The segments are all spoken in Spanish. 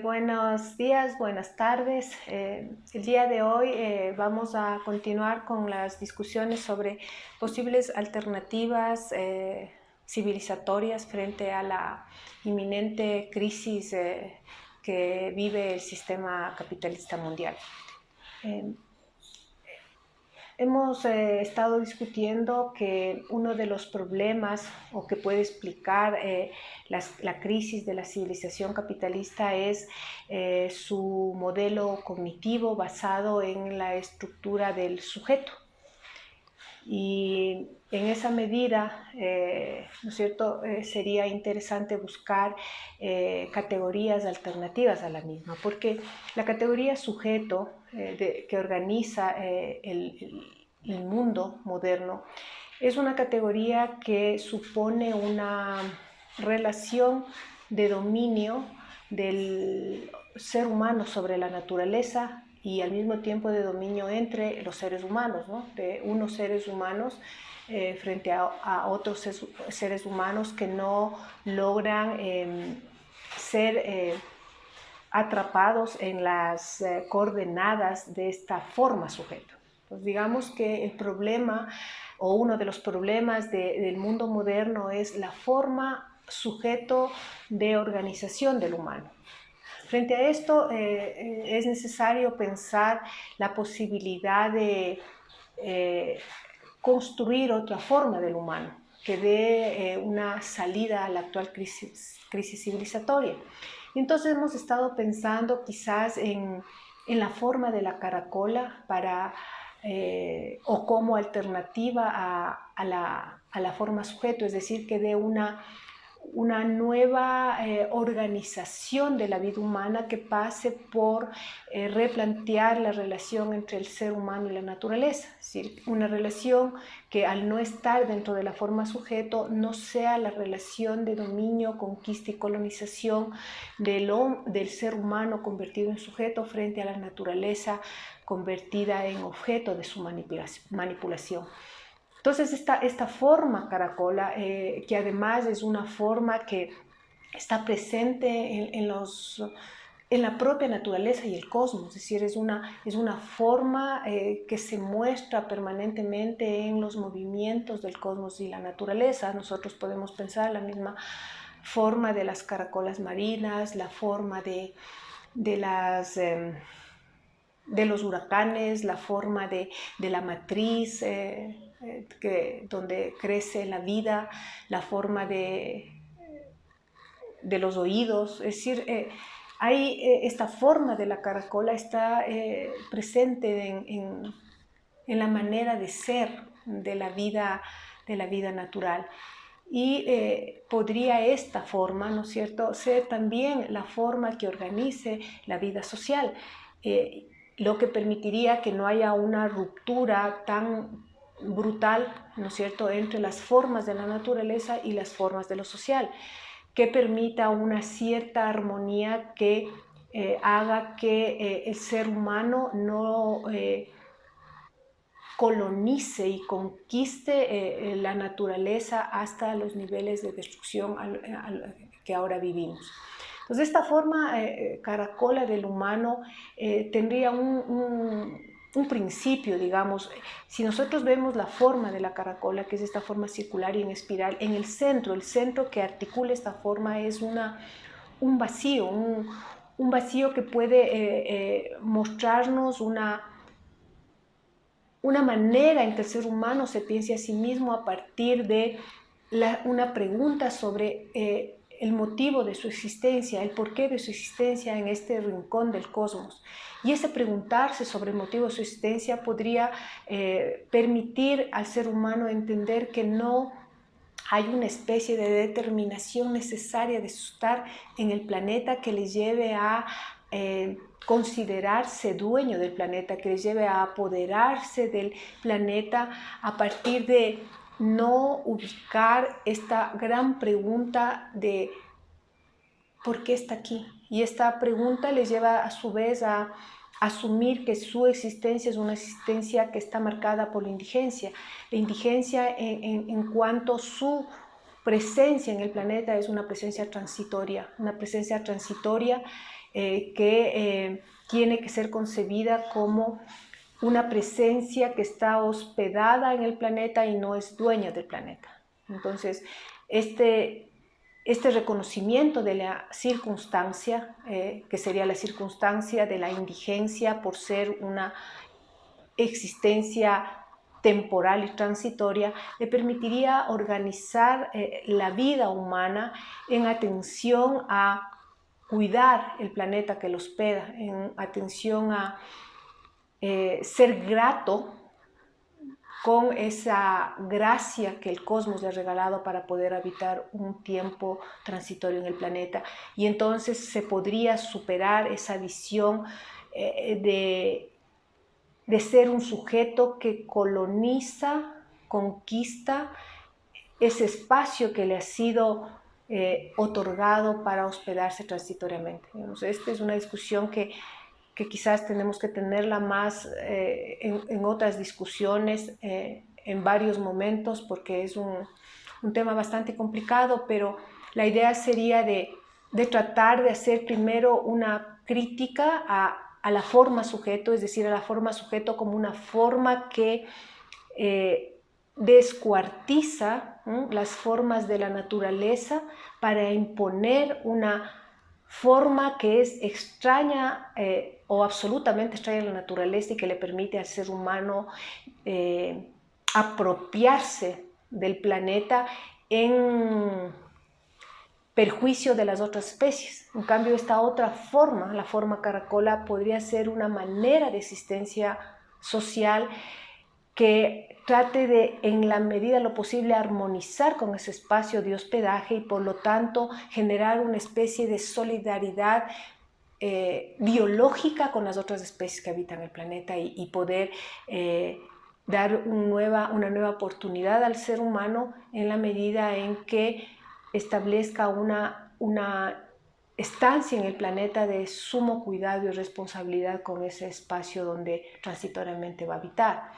Buenos días, buenas tardes. El día de hoy vamos a continuar con las discusiones sobre posibles alternativas civilizatorias frente a la inminente crisis que vive el sistema capitalista mundial. Hemos estado discutiendo que uno de los problemas o que puede explicar la crisis de la civilización capitalista es su modelo cognitivo basado en la estructura del sujeto. Y en esa medida, ¿no es cierto?, sería interesante buscar categorías alternativas a la misma, porque la categoría sujeto que organiza el mundo moderno es una categoría que supone una relación de dominio del ser humano sobre la naturaleza y al mismo tiempo de dominio entre los seres humanos, ¿no? De unos seres humanos frente a otros seres humanos que no logran ser atrapados en las coordenadas de esta forma sujeto. Pues digamos que el problema o uno de los problemas del mundo moderno es la forma sujeto de organización del humano. Frente a esto es necesario pensar la posibilidad de construir otra forma del humano que dé una salida a la actual crisis civilizatoria. Entonces hemos estado pensando quizás en la forma de la caracola o como alternativa a la forma sujeto, es decir, que dé una nueva organización de la vida humana que pase por replantear la relación entre el ser humano y la naturaleza, es decir, una relación que al no estar dentro de la forma sujeto no sea la relación de dominio, conquista y colonización del ser humano convertido en sujeto frente a la naturaleza convertida en objeto de su manipulación. Entonces esta forma caracola, que además es una forma que está presente en la propia naturaleza y el cosmos, es decir, es una forma que se muestra permanentemente en los movimientos del cosmos y la naturaleza. Nosotros podemos pensar la misma forma de las caracolas marinas, la forma de los huracanes, la forma de la matriz donde crece la vida, la forma de los oídos, es decir, esta forma de la caracola está presente en la manera de ser de la vida natural. Y podría esta forma, ¿no es cierto?, ser también la forma que organice la vida social, lo que permitiría que no haya una ruptura tan brutal, ¿no es cierto?, entre las formas de la naturaleza y las formas de lo social, que permita una cierta armonía que haga que el ser humano no colonice y conquiste la naturaleza hasta los niveles de destrucción que ahora vivimos. Entonces esta forma caracola del humano tendría un principio, digamos. Si nosotros vemos la forma de la caracola, que es esta forma circular y en espiral, en el centro que articula esta forma es un vacío, un vacío que puede mostrarnos una manera en que el ser humano se piense a sí mismo a partir de una pregunta sobre el motivo de su existencia, el porqué de su existencia en este rincón del cosmos. Y ese preguntarse sobre el motivo de su existencia podría permitir al ser humano entender que no hay una especie de determinación necesaria de estar en el planeta que les lleve a considerarse dueño del planeta, que les lleve a apoderarse del planeta a partir de no ubicar esta gran pregunta de ¿por qué está aquí? Y esta pregunta les lleva a su vez a asumir que su existencia es una existencia que está marcada por la indigencia en cuanto su presencia en el planeta es una presencia transitoria que tiene que ser concebida como una presencia que está hospedada en el planeta y no es dueña del planeta. Entonces, este reconocimiento de la circunstancia, que sería la circunstancia de la indigencia por ser una existencia temporal y transitoria, le permitiría organizar la vida humana en atención a cuidar el planeta que lo hospeda, en atención a ser grato con esa gracia que el cosmos le ha regalado para poder habitar un tiempo transitorio en el planeta. Y entonces se podría superar esa visión de ser un sujeto que coloniza, conquista ese espacio que le ha sido otorgado para hospedarse transitoriamente. Esta es una discusión que quizás tenemos que tenerla más en otras discusiones, en varios momentos, porque es un tema bastante complicado, pero la idea sería de tratar de hacer primero una crítica a la forma sujeto, es decir, a la forma sujeto como una forma que descuartiza las formas de la naturaleza para imponer una forma que es extraña o absolutamente extraña a la naturaleza y que le permite al ser humano apropiarse del planeta en perjuicio de las otras especies. En cambio, esta otra forma, la forma caracola, podría ser una manera de existencia social que trate de, en la medida de lo posible, armonizar con ese espacio de hospedaje y por lo tanto generar una especie de solidaridad biológica con las otras especies que habitan el planeta y poder dar una nueva oportunidad al ser humano en la medida en que establezca una estancia en el planeta de sumo cuidado y responsabilidad con ese espacio donde transitoriamente va a habitar.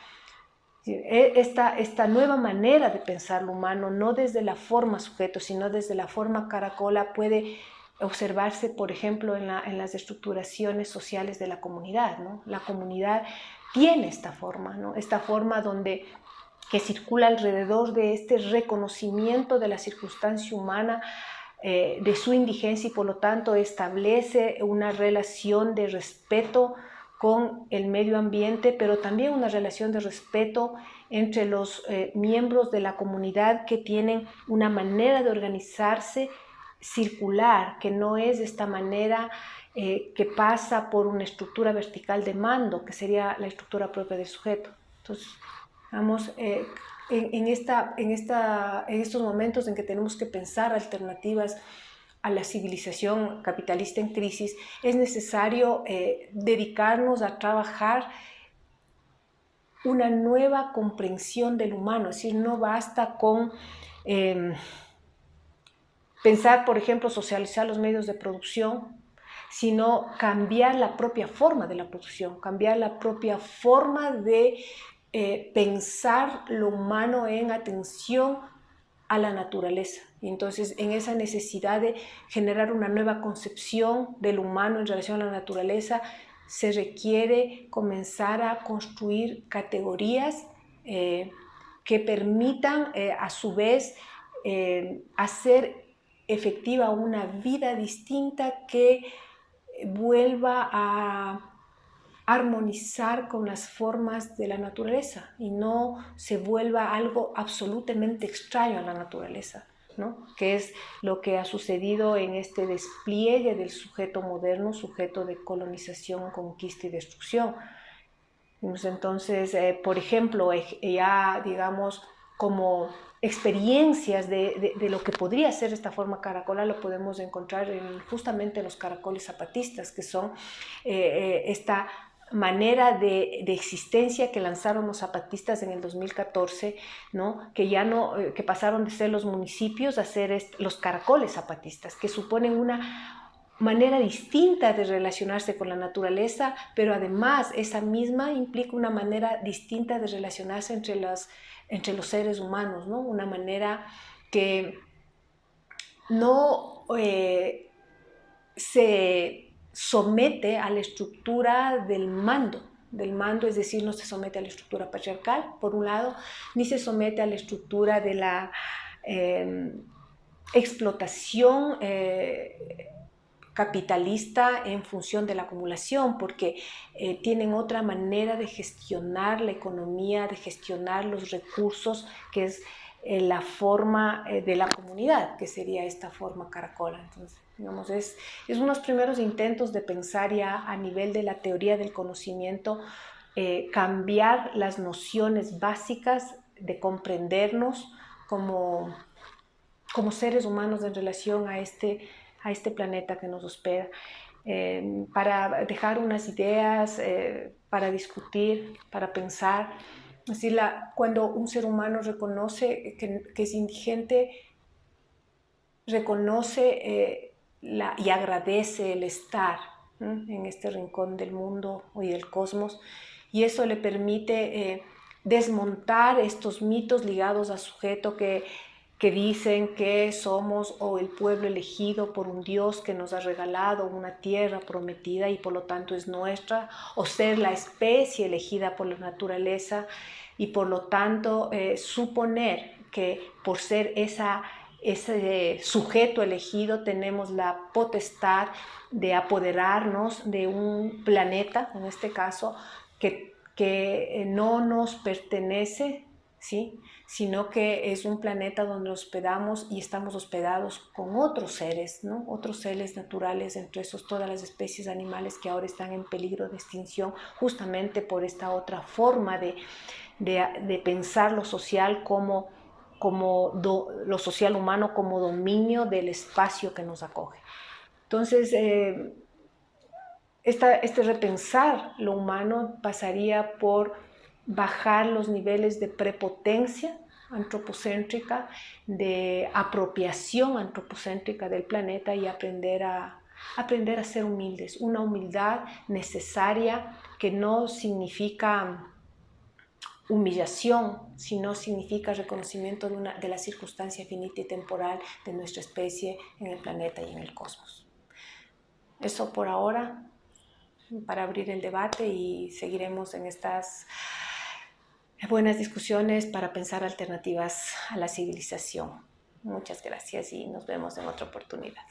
Esta nueva manera de pensar lo humano, no desde la forma sujeto, sino desde la forma caracola, puede observarse, por ejemplo, en las estructuraciones sociales de la comunidad, ¿no? La comunidad tiene esta forma, ¿no? Esta forma que circula alrededor de este reconocimiento de la circunstancia humana, de su indigencia, y por lo tanto establece una relación de respeto con el medio ambiente, pero también una relación de respeto entre los miembros de la comunidad que tienen una manera de organizarse circular, que no es de esta manera que pasa por una estructura vertical de mando, que sería la estructura propia del sujeto. Entonces, vamos, en estos momentos en que tenemos que pensar alternativas a la civilización capitalista en crisis, es necesario dedicarnos a trabajar una nueva comprensión del humano. Es decir, no basta con pensar, por ejemplo, socializar los medios de producción, sino cambiar la propia forma de la producción, cambiar la propia forma de pensar lo humano en atención a la naturaleza. Y entonces, en esa necesidad de generar una nueva concepción del humano en relación a la naturaleza, se requiere comenzar a construir categorías que permitan, a su vez, hacer efectiva una vida distinta que vuelva a armonizar con las formas de la naturaleza y no se vuelva algo absolutamente extraño a la naturaleza, ¿no? Que es lo que ha sucedido en este despliegue del sujeto moderno, sujeto de colonización, conquista y destrucción. Entonces, por ejemplo, ya digamos como experiencias de lo que podría ser esta forma caracola lo podemos encontrar justamente en los caracoles zapatistas, que son esta manera de existencia que lanzaron los zapatistas en el 2014, ¿no? Que pasaron de ser los municipios a ser los caracoles zapatistas, que suponen una manera distinta de relacionarse con la naturaleza, pero además esa misma implica una manera distinta de relacionarse entre los seres humanos, ¿no? Una manera que no se somete a la estructura del mando, es decir, no se somete a la estructura patriarcal, por un lado, ni se somete a la estructura de la explotación capitalista en función de la acumulación, porque tienen otra manera de gestionar la economía, de gestionar los recursos, que es la forma de la comunidad, que sería esta forma caracola. Entonces, digamos, es unos primeros intentos de pensar ya a nivel de la teoría del conocimiento, cambiar las nociones básicas de comprendernos como seres humanos en relación a este planeta que nos hospeda, para dejar unas ideas, para discutir, para pensar. Es decir, cuando un ser humano reconoce que es indigente, reconoce y agradece el estar en este rincón del mundo y del cosmos, y eso le permite desmontar estos mitos ligados al sujeto que dicen que somos o el pueblo elegido por un Dios que nos ha regalado una tierra prometida y por lo tanto es nuestra, o ser la especie elegida por la naturaleza y por lo tanto suponer que por ser ese sujeto elegido tenemos la potestad de apoderarnos de un planeta, en este caso, que no nos pertenece, ¿sí? Sino que es un planeta donde hospedamos y estamos hospedados con otros seres, ¿no? Otros seres naturales, entre esos todas las especies animales que ahora están en peligro de extinción, justamente por esta otra forma de pensar lo social lo social humano como dominio del espacio que nos acoge. Entonces, este repensar lo humano pasaría por bajar los niveles de prepotencia antropocéntrica, de apropiación antropocéntrica del planeta y aprender a ser humildes, una humildad necesaria que no significa humillación, sino significa reconocimiento de la circunstancia finita y temporal de nuestra especie en el planeta y en el cosmos. Eso por ahora, para abrir el debate, y seguiremos en estas buenas discusiones para pensar alternativas a la civilización. Muchas gracias y nos vemos en otra oportunidad.